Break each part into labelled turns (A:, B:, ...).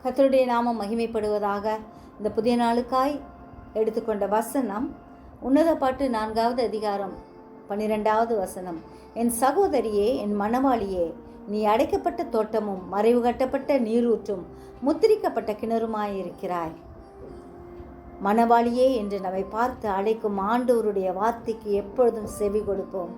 A: கர்த்தருடைய நாமம் மகிமைப்படுவதாக. இந்த புதிய நாளுக்காய் எடுத்துக்கொண்ட வசனம் உன்னத பாட்டு 4வது அதிகாரம் 12வது வசனம். என் சகோதரியே, என் மணவாளியே, நீ அடைக்கப்பட்ட தோட்டமும் மறைவு கட்டப்பட்ட நீரூற்றும் முத்திரிக்கப்பட்ட கிணறுமாயிருக்கிறாய். மணவாளியே என்று நம்மை பார்த்து அழைக்கும் ஆண்டவருடைய வார்த்தைக்கு எப்பொழுதும் செவி கொடுப்போம்.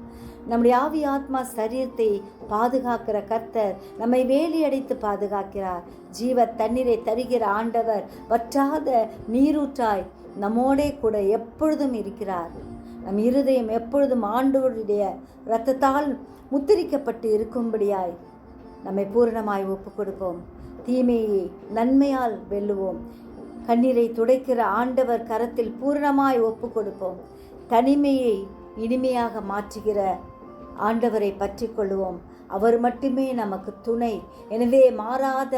A: நம்முடைய ஆவி ஆத்மா சரீரத்தை பாதுகாக்கிற கர்த்தர் நம்மை வேலி அடைத்து பாதுகாக்கிறார். ஜீவ தண்ணீரை தருகிற ஆண்டவர் வற்றாத நீரூற்றாய் நம்மோடே கூட எப்பொழுதும் இருக்கிறார். நம் இருதயம் எப்பொழுதும் ஆண்டவருடைய இரத்தத்தால் முத்திரிக்கப்பட்டு இருக்கும்படியாய் நம்மை பூரணமாய் ஒப்பு கொடுப்போம். தீமையை நன்மையால் வெல்லுவோம். கண்ணீரை துடைக்கிற ஆண்டவர் கரத்தில் பூரணமாய் ஒப்பு கொடுப்போம். தனிமையை இனிமையாக மாற்றுகிற ஆண்டவரை பற்றி கொள்வோம். அவர் மட்டுமே நமக்கு துணை. எனவே மாறாத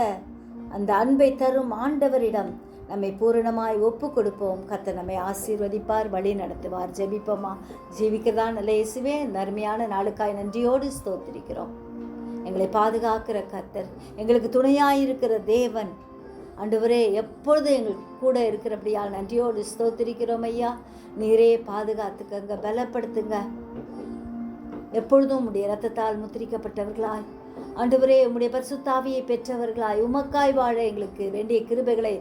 A: அந்த அன்பை தரும் ஆண்டவரிடம் நம்மை பூரணமாய் ஒப்பு கொடுப்போம். கர்த்தர் நம்மை ஆசீர்வதிப்பார், வழி நடத்துவார். ஜெபிப்போமா? ஜீவிக்கதான் நல்ல இயேசுவே, இந்த அருமையான நாளுக்காய் நன்றியோடு ஸ்தோத்திரிக்கிறோம். எங்களை பாதுகாக்கிற கர்த்தர், எங்களுக்கு துணையாயிருக்கிற தேவன் ஆண்டவரே, எப்பொழுது எங்களுக்கு கூட இருக்கிறபடியால் நன்றியோடு ஸ்தோத்திரிக்கிறோம். ஐயா, நீரே பாதுகாத்துக்கங்க, பலப்படுத்துங்க. எப்பொழுதும் உம்முடைய இரத்தத்தால் முத்திரிக்கப்பட்டவர்களாய் ஆண்டவரே, உம்முடைய பரிசுத்தாவியை பெற்றவர்களாய் உமக்காய் வாழ எங்களுக்கு வேண்டிய கிருபைகளை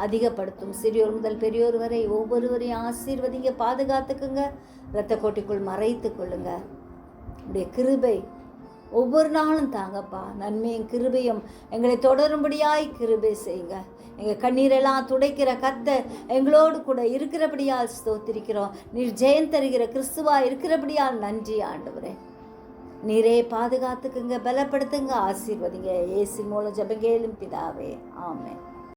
A: அதிகப்படுத்தும். சிறியோர் முதல் பெரியோர் வரை ஒவ்வொருவரையும் ஆசீர்வதிங்க, பாதுகாத்துக்குங்க, இரத்த கோட்டைக்குள் மறைத்து கொள்ளுங்க. உடைய கிருபை ஒவ்வொரு நாளும் தாங்கப்பா. நன்மையும் கிருபையும் எங்களை தொடரும்படியாய் கிருபை செய்யுங்க. எங்கள் கண்ணீரெல்லாம் துடைக்கிற கர்த்தர் எங்களோடு கூட இருக்கிறபடியால் ஸ்தோத்திரிக்கிறோம். நீர் ஜெயம் தருகிற கிறிஸ்துவா இருக்கிறபடியால் நன்றி ஆண்டவரே. நீரே பாதுகாத்துக்குங்க, பலப்படுத்துங்க, ஆசீர்வதிங்க. இயேசு மூலம் ஜெபம் கேளும் பிதாவே, ஆமென்.